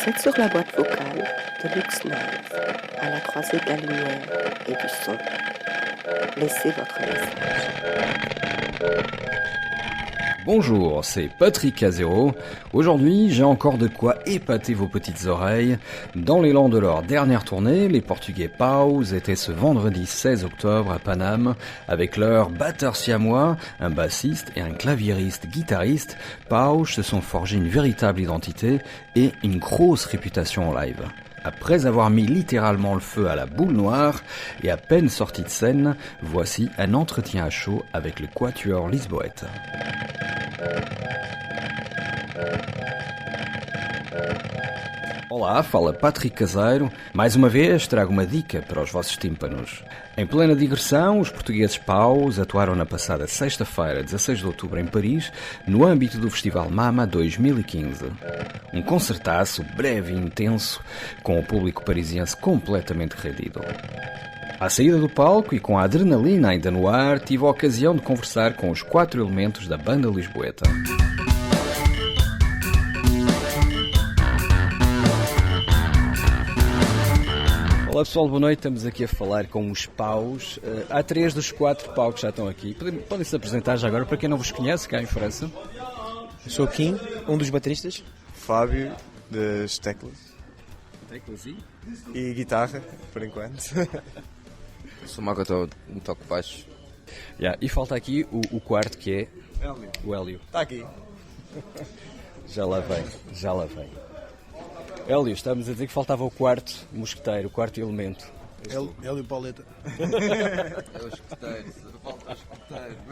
Vous êtes sur la boîte vocale de Luxnive, à la croisée de la lumière et du son. Laissez votre message. Bonjour, c'est Patrick Azero. Aujourd'hui, j'ai encore de quoi épater vos petites oreilles. Dans l'élan de leur dernière tournée, les Portugais Paus étaient ce vendredi 16 octobre à Paname avec leur batteur siamois, un bassiste et un claviériste guitariste. Paus se sont forgés une véritable identité et une grosse réputation en live. Après avoir mis littéralement le feu à la boule noire et à peine sorti de scène, voici un entretien à chaud avec le Quatuor Lisboète. Olá, fala Patrick Caseiro. Mais uma vez trago uma dica para os vossos tímpanos. Em plena digressão, os portugueses Paus atuaram na passada sexta-feira, 16 de outubro, em Paris, no âmbito do Festival Mama 2015. Um concertaço breve e intenso, com o público parisiense completamente rendido. À saída do palco e com a adrenalina ainda no ar, tive a ocasião de conversar com os 4 elementos da banda lisboeta. Olá pessoal, boa noite. Estamos aqui a falar com os Paus. Há 3 dos 4 Paus que já estão aqui. Podem-se apresentar já agora, para quem não vos conhece, cá em França. Eu sou o Kim, um dos bateristas. Fábio, das teclas. Teclas E guitarra, por enquanto. Sou o Mago, um toque baixo. E falta aqui o quarto, que é o Hélio. Está aqui. Já lá vem. Hélio, estávamos a dizer que faltava o quarto mosqueteiro, o quarto elemento. Hélio Pauleta. É o escoteiro, falta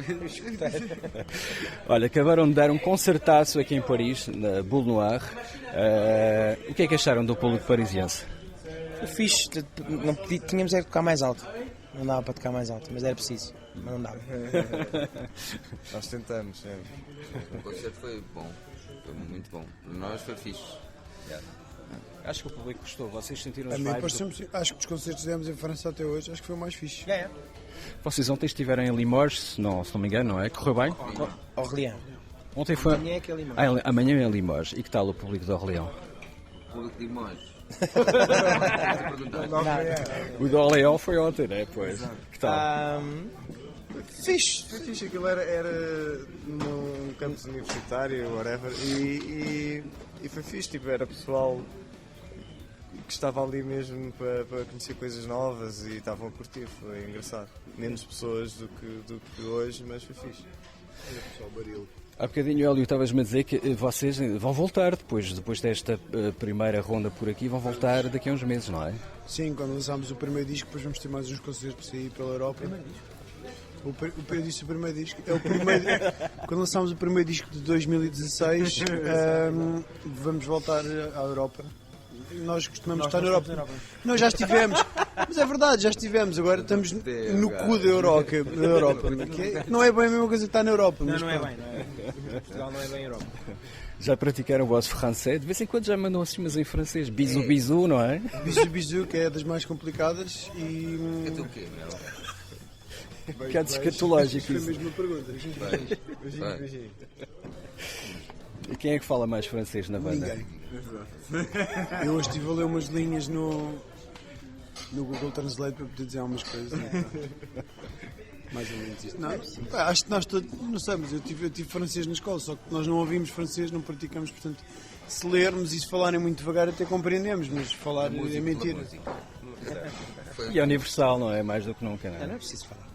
o escoteiro. Olha, acabaram de dar um concertaço aqui em Paris, na Boule Noire. O que é que acharam do público parisiense? Foi fixe, tínhamos é que tocar mais alto. Não dava para tocar mais alto, mas era preciso. Mas não dava. Nós tentamos sempre. O concerto foi bom, foi muito bom. Para nós foi fixe. Acho que o público gostou, vocês sentiram A os mim vibes? acho que os concertos que demos em França até hoje, acho que foi o mais fixe. Vocês ontem estiveram em Limoges, se não me engano, não é? Correu bem? Orléans. Ontem foi... Amanhã é que é Limoges. Amanhã é em Limoges. E que tal o público de Orléans? O público de Limoges. O de Orléans foi ontem, não é? Pois. Que tal? Fixe, foi fixe. Aquilo era num campus universitário, whatever, e foi fixe. Tipo, era pessoal que estava ali mesmo para conhecer coisas novas e estavam a curtir. Foi engraçado. Menos pessoas do que hoje, mas foi fixe. Era pessoal baril. Há bocadinho, Hélio, estavas-me a dizer que vocês vão voltar depois desta primeira ronda por aqui, vão voltar daqui a uns meses, não é? Sim, quando lançámos o primeiro disco, depois vamos ter mais uns concertos aí pela Europa. Eu disse o primeiro disco. É o primeiro, quando lançámos o primeiro disco de 2016, vamos voltar à Europa. Nós costumamos estar na Europa. Nós já estivemos, mas é verdade, já estivemos. Agora estamos no cu da Europa, que não é bem a mesma coisa que está na Europa. Não é bem. Portugal não é bem Europa. Já praticaram o vosso francês? De vez em quando já mandam assim, mas em francês. Bisou, bisou, não é? Bisou, que é das mais complicadas. E Então o quê, meu? Um bocado escatológico foi isso. mesmo uma pergunta. Beijinho. E quem é que fala mais francês na banda? Ninguém. Eu hoje estive a ler umas linhas no Google Translate para poder dizer algumas coisas. Mais ou menos isto. Não, acho que nós todos, não sei, mas eu tive francês na escola, só que nós não ouvimos francês, não praticamos, portanto, se lermos e se falarem muito devagar até compreendemos, mas falar é mentira. E é universal, não é? Mais do que nunca, não é? Não é preciso falar.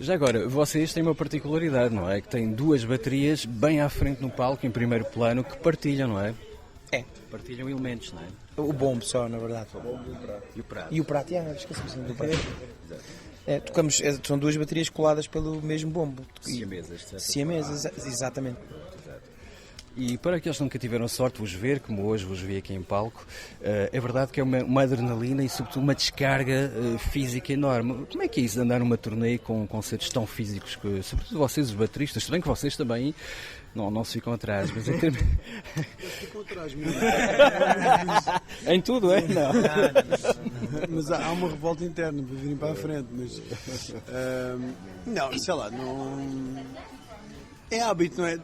Já agora, vocês têm uma particularidade, não é? Que têm 2 baterias bem à frente no palco, em primeiro plano, que partilham, não é? É. Partilham elementos, não é? O bombo só, na verdade. E o prato. E o prato, esqueci-me do prato. Tocamos, são 2 baterias coladas pelo mesmo bombo. Siamesas, exatamente. E para aqueles que nunca tiveram sorte de vos ver, como hoje vos vi aqui em palco, é verdade que é uma adrenalina e sobretudo uma descarga física enorme. Como é que é isso de andar numa turnê com concertos tão físicos, que, sobretudo vocês os bateristas, se bem que vocês também não se ficam atrás, mas em termos... Ficam atrás, mesmo. Em tudo, é? Não. Mas há uma revolta interna para virem para a frente, mas não, sei lá, não. É hábito, não é?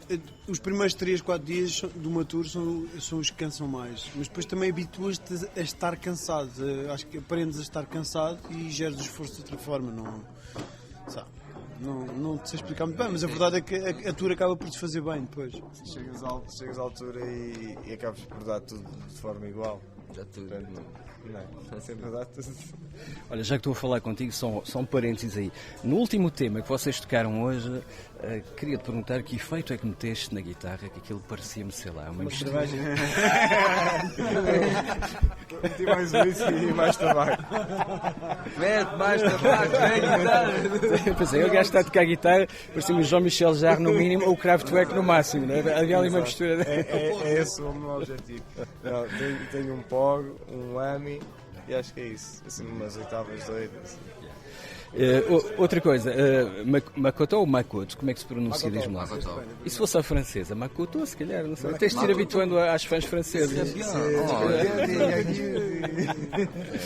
Os primeiros 3, 4 dias de uma tour são os que cansam mais. Mas depois também habituas-te a estar cansado. Acho que aprendes a estar cansado e geres o esforço de outra forma. Não te sei explicar muito bem, mas a verdade é que a tour acaba por te fazer bem depois. Chegas à altura e acabas por dar tudo de forma igual. Já tudo. Não, sempre dá tudo. Olha, já que estou a falar contigo, só um parênteses aí. No último tema que vocês tocaram hoje, queria-te perguntar que efeito é que meteste na guitarra, que aquilo parecia-me, sei lá, uma mistura. Meti mais whisky e mais tabaco. Mete mais tabaco, vem guitarra. Pois é, o gajo está a tocar guitarra, parecia-me o Jean-Michel Jarre no mínimo ou o Kraftwerk no máximo, não é? Havia ali uma mistura. É esse o meu objetivo. Não, tenho um POG, um AMI e acho que é isso. Assim, umas oitavas doidas. Outra coisa, Makoto ou Makoto? Como é que se pronuncia? Diz-me lá. Makoto. E se fosse a francesa? Makoto, se calhar, não sei. Tens de ir habituando às fãs francesas.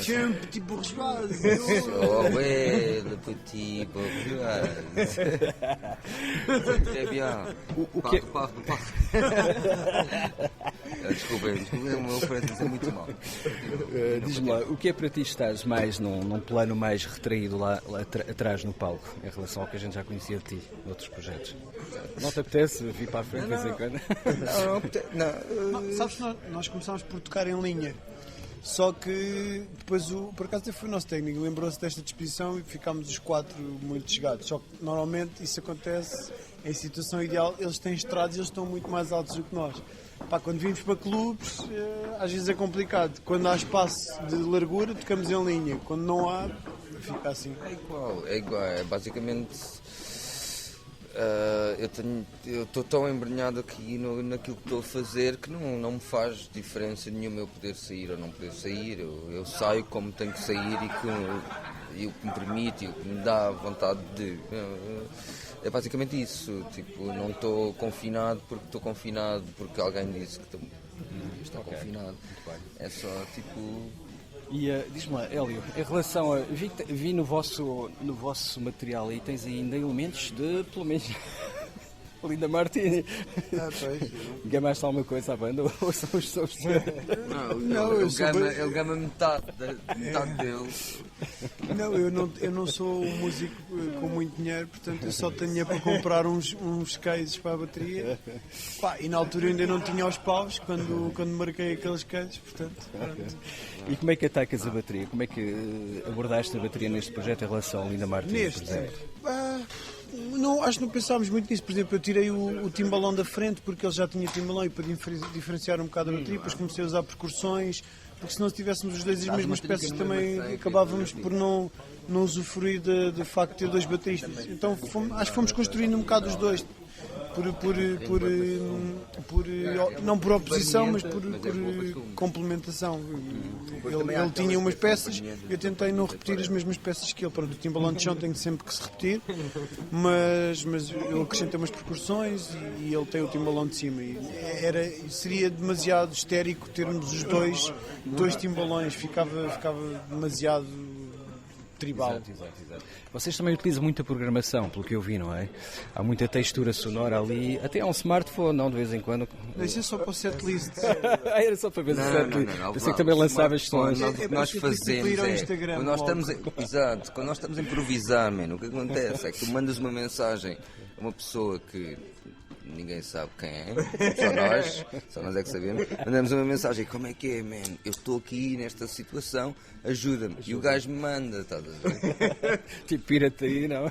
Tiens, petit bourgeois! Oh ouais, le petit bourgeois. Très bien. O que Parle. Desculpem, o meu francês é muito mau. Diz-me lá, o que é para ti estás mais num plano mais retraído lá atrás no palco, em relação ao que a gente já conhecia de ti, noutros projetos? Não te apetece vir para a frente de vez em quando? Não, sabes que nós começámos por tocar em linha. Só que depois, por acaso até foi o nosso técnico, lembrou-se desta disposição e ficámos os 4 muito chegados. Só que normalmente isso acontece em situação ideal, eles têm estradas e eles estão muito mais altos do que nós. Pá, quando vimos para clubes, às vezes é complicado. Quando há espaço de largura, tocamos em linha. Quando não há, fica assim. É igual, é basicamente. Eu estou tão embrenhado aqui naquilo que estou a fazer que não me faz diferença nenhuma eu poder sair ou não poder sair. Eu saio como tenho que sair e o que me permite e o que me dá vontade de. É basicamente isso. Tipo, não estou confinado porque estou confinado porque alguém disse que estou confinado. É só tipo. E diz-me lá, Hélio, em relação a. Vi no vosso material aí tens ainda elementos de, pelo menos, Linda Martini. Gamaste alguma coisa à banda ou são os sons? Não, ele gama metade dele. Não, eu não sou um músico com muito dinheiro, portanto eu só tinha para comprar uns cases para a bateria. Pá, e na altura eu ainda não tinha os paus quando marquei aqueles cases, portanto. Pronto. E como é que atacas a bateria? Como é que abordaste a bateria neste projeto em relação à Linda Martini, por exemplo? Não, acho que não pensámos muito nisso. Por exemplo, eu tirei o timbalão da frente porque ele já tinha timbalão e para diferenciar um bocado a bateria, depois comecei a usar percussões, porque se não tivéssemos os dois as mesmas peças também acabávamos por não usufruir do facto de ter 2 bateristas. Então acho que fomos construindo um bocado os dois. Não por oposição, mas por complementação. Ele tinha umas peças, eu tentei não repetir as mesmas peças que ele. Pronto, o timbalão de chão tem sempre que se repetir, mas eu acrescentei umas percussões e ele tem o timbalão de cima. Seria demasiado histérico termos os dois timbalões, ficava demasiado tribal. Exato. Vocês também utilizam muita programação, pelo que eu vi, não é? Há muita textura sonora ali, até há um smartphone, não, de vez em quando. Isso é só para o setlist. Era só para ver o setlist. Pensei que também lançavas sons. O que nós fazemos quando nós estamos a improvisar, mano, o que acontece é que tu mandas uma mensagem a uma pessoa que ninguém sabe quem é, só nós é que sabemos. Mandamos uma mensagem: como é que é, man? Eu estou aqui nesta situação, ajuda-me. E o gajo me manda, estás a ver? Tipo pirataí, não?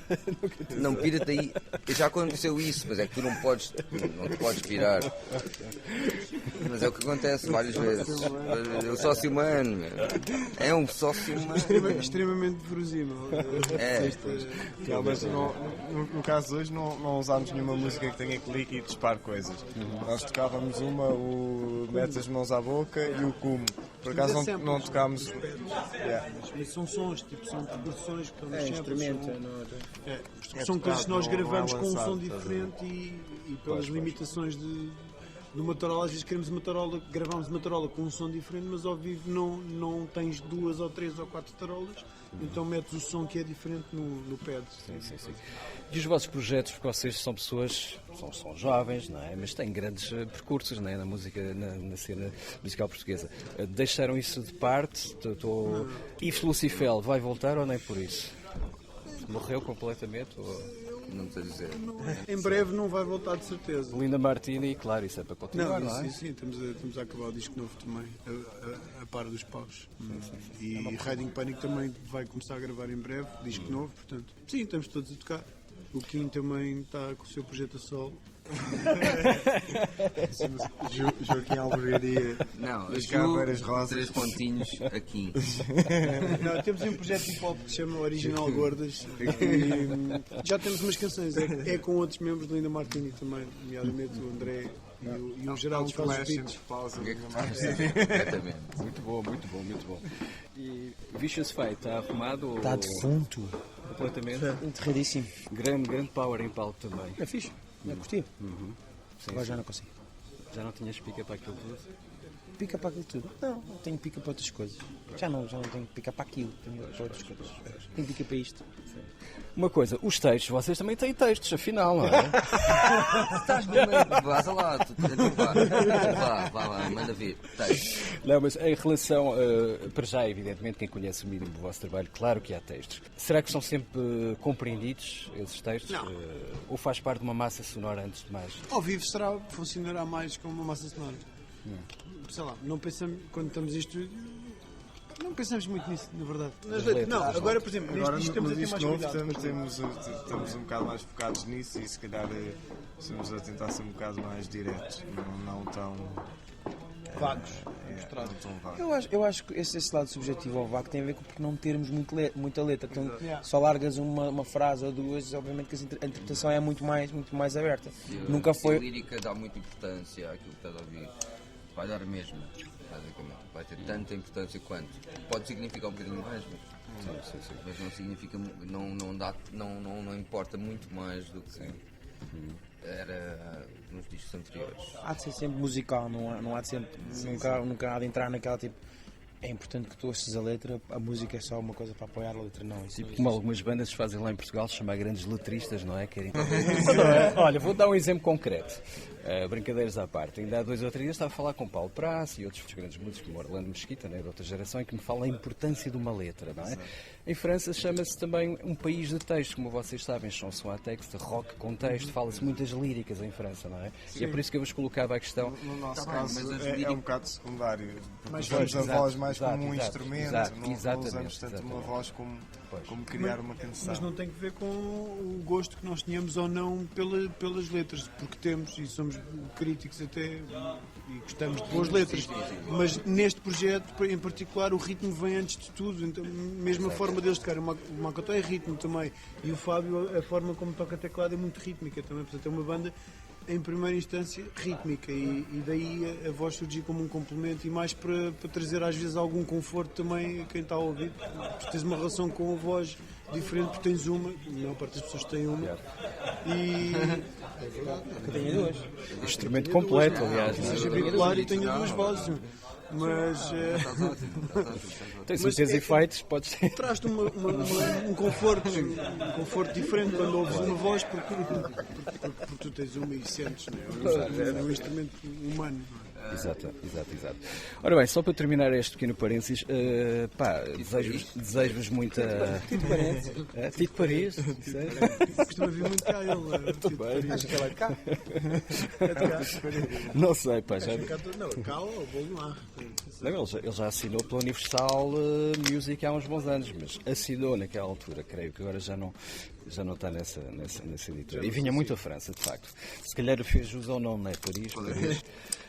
Não, pirataí, já aconteceu isso, mas é que tu não te podes pirar. Mas é o que acontece várias vezes. É o sócio humano, meu. É um sócio humano. Extremamente verosímil. Mas no caso de hoje não usámos nenhuma música que tenha clique e dispare coisas. Nós tocávamos o metes as mãos à boca e o cume. Por acaso não tocámos. São sons, são percussões que estão instrumentos. São coisas que nós gravamos com um som diferente e pelas limitações de uma tarola, às vezes queremos uma tarola, gravamos uma tarola com um som diferente, mas ao vivo não tens 2 ou 3 ou 4 tarolas, então metes o som que é diferente no pad. Sim. E os vossos projetos, porque vocês são pessoas, são jovens, não é? Mas têm grandes percursos, não é? Na música, na cena musical portuguesa. Deixaram isso de parte? Yves Lucifel vai voltar ou nem por isso? Morreu completamente? Ou... Não sei dizer. Em breve não vai voltar de certeza. Linda Martini, claro, isso é para continuar, não é? Sim, estamos a acabar o disco novo também, a par dos paus. E Riding Panic também vai começar a gravar em breve, disco novo, portanto. Sim, estamos todos a tocar. O Kim também está com o seu projeto a solo. Joaquim Albergaria. Não, As Ju, Caveiras Rosas. 3 pontinhos aqui. Não, temos um projeto de hip hop que se chama Original Gordas e já temos umas canções, é com outros membros de Linda Martini também, nomeadamente o André e o Geraldo faz os beats. Exatamente. Muito bom. E Vicious Fate está arrumado? Está defunto. Completamente? Enterradíssimo. Grande power em palco também. É fixe, é curti. Agora já não consigo. Já não tinhas pica para aquilo tudo? Pica para aquilo tudo? Não tenho pica para outras coisas. Já não tenho pica para aquilo, tenho para outras coisas. Tenho pica para isto. Uma coisa, os textos, vocês também têm textos, afinal, não é? Estás no meio, vaza lá, vá, manda vir. Texto. Não, mas em relação, para já, evidentemente, quem conhece o mínimo do vosso trabalho, claro que há textos. Será que são sempre compreendidos, esses textos? Não. Ou faz parte de uma massa sonora antes de mais? Ao vivo funcionará mais como uma massa sonora. Sei lá, não pensamos, quando estamos isto, não pensamos muito nisso, na verdade. Não, agora, por exemplo, neste disco temos a ter mais cuidado. Estamos um bocado mais focados nisso e se calhar estamos a tentar ser um bocado mais diretos, não tão Vagos. não tão vagos. Eu acho que esse lado subjetivo ao vago tem a ver com porque não termos muita letra. Então, só largas uma frase ou duas, obviamente que a interpretação é muito mais aberta. Nunca foi. A lírica dá muita importância àquilo que estás a ouvir. Vai dar mesmo, basicamente. Vai ter tanta importância quanto. Pode significar um bocadinho mais, mas não significa, não importa muito mais do que era nos discos anteriores. Há de ser sempre musical, não há de sempre. Nunca há de entrar naquela tipo. É importante que tu ouças a letra, a música é só uma coisa para apoiar a letra, não. Tipo como algumas bandas fazem lá em Portugal, se chamar grandes letristas, não é? Querem... Olha, vou dar um exemplo concreto. Brincadeiras à parte. Ainda há 2 ou 3 dias estava a falar com Paulo Praça e outros grandes músicos, como Orlando Mesquita, né, de outra geração, em que me fala a importância de uma letra, não é? Em França chama-se também um país de texto, como vocês sabem, chanson à texto, rock com texto, fala-se muitas líricas em França, não é? Sim. E é por isso que eu vos colocava a questão. No nosso Tá bem, caso mas é um bocado secundário, porque Mais usamos a exato, voz mais exato, como um exato, instrumento, exato, não exatamente, usamos tanto uma exatamente. voz como criar uma canção. Mas não tem que ver com o gosto que nós tínhamos ou não pelas letras, porque temos e somos críticos até e gostamos de boas letras. Mas neste projeto em particular o ritmo vem antes de tudo, então, mesmo a forma deles tocarem, o Makoto é ritmo também, e o Fábio, a forma como toca teclado é muito rítmica também, portanto é uma banda em primeira instância rítmica e daí a voz surgir como um complemento e mais para trazer às vezes algum conforto também a quem está a ouvir, porque tens uma relação com a voz diferente, porque tens uma, a maior parte das pessoas tem uma e é verdade, Eu tenho duas. Instrumento completo, aliás. que seja bipolar e tenha 2 vozes, mas Tem certeza efeitos, podes ter. traz-te um conforto diferente quando ouves uma voz porque tu tens uma e sentes, não é? É um instrumento humano. Exato. Ora bem, só para terminar este pequeno parênteses, desejo-vos muita. Tito Paris? Costumo vir muito cá ele. Acho que ela é cá. Não sei, pá, já. Não, cá ou Bolmar. Não, ele já assinou pela Universal Music há uns bons anos, mas assinou naquela altura, creio que agora já não está nessa editora. E vinha muito a França, de facto. Se calhar fez jus ao nome, não é? Paris.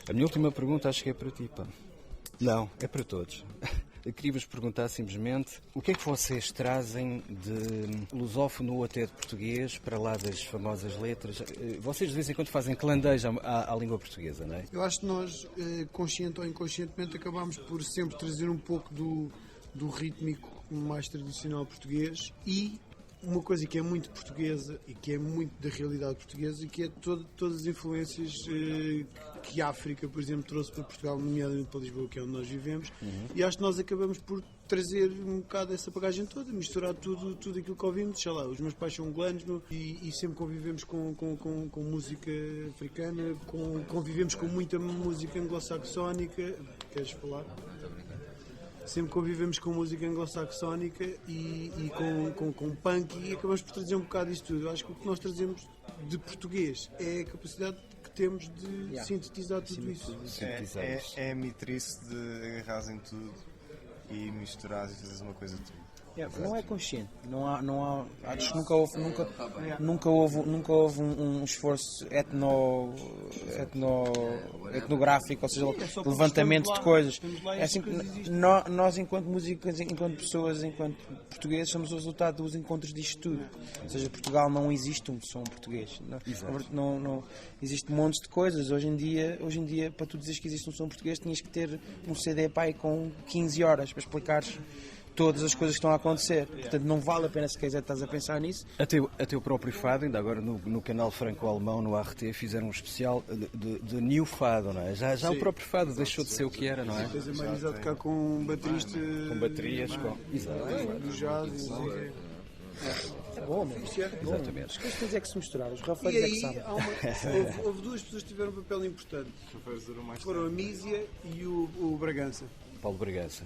A minha última pergunta acho que é para ti, pá. Não, é para todos. Eu queria-vos perguntar simplesmente o que é que vocês trazem de lusófono ou até de português para lá das famosas letras. Vocês de vez em quando fazem clandeja à língua portuguesa, não é? Eu acho que nós, consciente ou inconscientemente, acabamos por sempre trazer um pouco do rítmico mais tradicional português e uma coisa que é muito portuguesa e que é muito da realidade portuguesa, e que é todas as influências que a África, por exemplo, trouxe para Portugal, nomeadamente para Lisboa, que é onde nós vivemos, e acho que nós acabamos por trazer um bocado essa bagagem toda, misturar tudo aquilo que ouvimos. Sei lá, os meus pais são angolanos e sempre convivemos com música africana, convivemos com muita música anglo-saxónica. Queres falar? Sempre convivemos com música anglo-saxónica e com punk, e acabamos por trazer um bocado isto tudo. Eu acho que o que nós trazemos de português é a capacidade que temos de sintetizar tudo isso. É a mitrice de agarrares em tudo e misturares e fazeres uma coisa de tudo. Não é consciente, não há acho que nunca houve um esforço etnográfico, ou seja, levantamento de coisas. É assim que nós, enquanto músicos, enquanto pessoas, enquanto portugueses, somos o resultado dos encontros disto tudo. Ou seja, Portugal não existe um som português. Não existe montes de coisas. Hoje em dia, para tu dizeres que existe um som português, tinhas que ter um CD pai com 15 horas para explicares todas as coisas que estão a acontecer. Portanto, não vale a pena, se quiser, estás a pensar nisso. Até o próprio Fado, ainda agora no canal franco-alemão, no RT, fizeram um especial de New Fado, não é? Já o próprio Fado deixou de ser o que era, não é? Tens a Marisa a tocar com um baterista. Com baterias, exato. Do jazz. É bom, mano. Exatamente. As coisas é que se misturaram, os E rafeiros é que aí sabem. houve duas pessoas que tiveram um papel importante. Foram a Mísia e o Bragança. Paulo Bragança.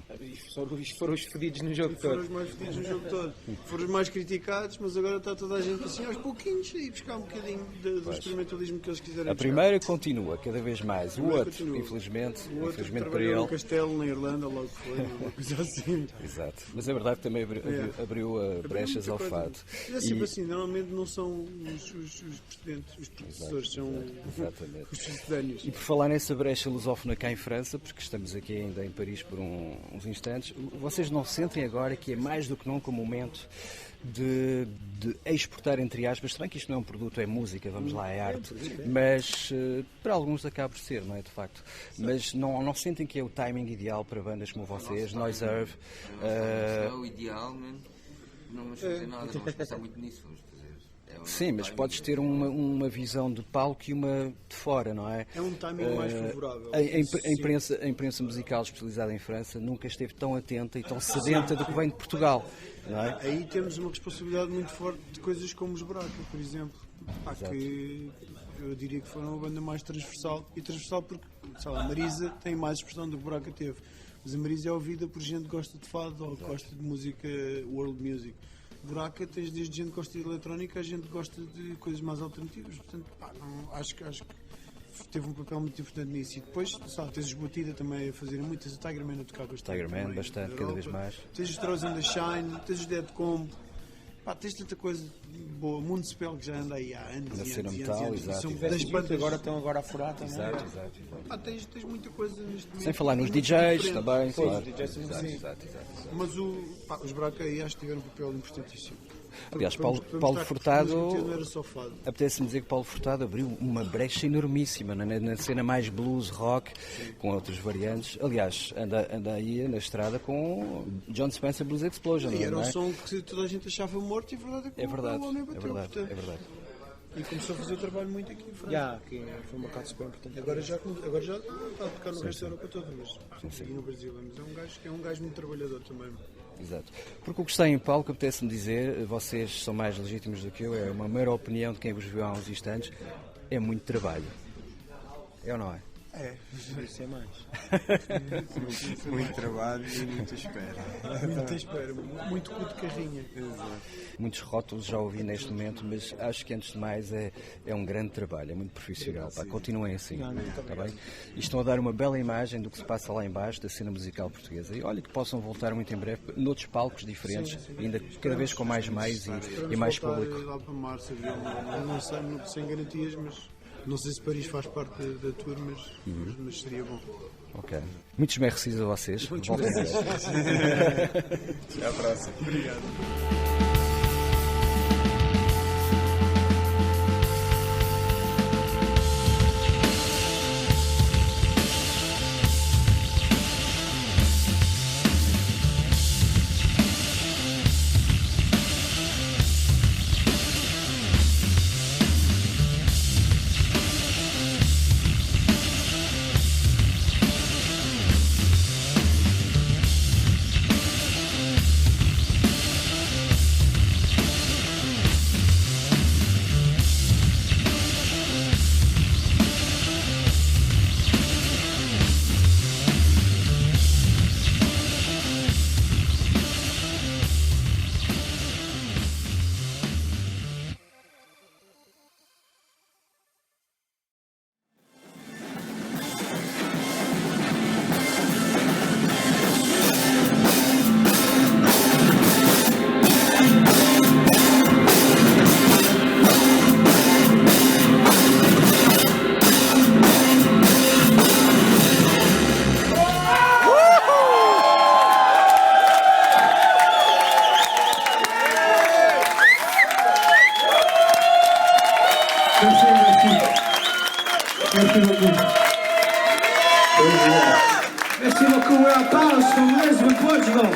Foram os fedidos no jogo Foram todo. os mais fedidos no jogo todo. Foram os mais criticados, mas agora está toda a gente assim aos pouquinhos a ir buscar um bocadinho do experimentalismo que eles quiserem A buscar. primeira continua cada vez mais. O primeira outro, continua. infelizmente O outro para trabalhou no ele. Castelo, na Irlanda, logo foi, uma coisa assim. Exato. Mas é verdade que também abriu brechas ao fado. É sempre assim, normalmente não são os precedentes, os predecessores, são Exatamente. os sucedâneos. E por falar nessa brecha lusófona cá em França, porque estamos aqui ainda em Paris por uns instantes, vocês não sentem agora que é mais do que nunca o momento de exportar, entre aspas, se bem que isto não é um produto, é música, vamos lá, é arte, mas para alguns acaba por ser, não é, de facto, mas não sentem que é o timing ideal para bandas como vocês, Noise Earth? É o ideal, mano. Não vamos fazer nada, não vamos pensar muito nisso, vamos fazer. Sim, mas podes ter uma visão de palco e uma de fora, não é? É um timing mais favorável. A imprensa musical especializada em França nunca esteve tão atenta e tão sedenta do que vem de Portugal, não é? Aí temos uma responsabilidade muito forte de coisas como os Braca, por exemplo. Que eu diria que foram a banda mais transversal. E transversal porque, sei lá, a Marisa tem mais expressão do que o Braca teve. Mas a Marisa é ouvida por gente que gosta de fado ou que gosta de música, world music. Buraca tens desde gente que gosta de eletrónica a gente que gosta de coisas mais alternativas. Portanto, acho que teve um papel muito importante nisso. E depois, sabe, tens os Batida também a fazerem muitas, o Tiger Man a tocar bastante. Tiger Man, bastante, cada vez mais. Tens os Throws and the Shine, tens os Dead Combo. Tens tanta coisa boa. Municipal que já anda aí há anos. Na e cena anos, metal, e anos. exato, São exato. das bandas. Agora a furar também. Exato. Tens muita coisa neste momento. Sem falar nos muito DJs diferente. também, Pois, claro. os DJs são assim. Exato. Mas os Braca aí acho que tiveram um papel importantíssimo. Aliás, Para Paulo mostrar que Furtado, música não era só fado. apetece-me dizer que Paulo Furtado abriu uma brecha enormíssima na cena mais blues, rock, com outras variantes. Aliás, anda aí na estrada com John Spencer Blues Explosion. E era não um é? som que toda a gente achava morto e a verdade é que É verdade, o homem bateu, portanto. é verdade. E começou a fazer o trabalho muito aqui em França. Que foi um bocado super importante. Agora já está a tocar no resto da Europa toda, mas e no Brasil. Mas é um gajo muito trabalhador também. Exato. Porque o que está em palco, apetece-me dizer, vocês são mais legítimos do que eu, é uma mera opinião de quem vos viu há uns instantes, é muito trabalho. É ou não é? É. Isso é mais. Muito trabalho e muita espera. Muita espera, muito cu de carrinha. Muitos rótulos já ouvi neste momento, mas acho que antes de mais é um grande trabalho, é muito profissional. Pá, continuem assim, está bem? E estão a dar uma bela imagem do que se passa lá embaixo da cena musical portuguesa. E olha que possam voltar muito em breve noutros palcos diferentes, ainda cada vez com mais meios e mais voltar público. lá para março, abril, não sei, sem garantias, mas não sei se Paris faz parte da tour, mas seria bom. Ok. Muitos merci a vocês. Voltem em breve. Até à próxima. Obrigado. Merci beaucoup. Merci beaucoup. We're Carlos from Lisbon, Portugal.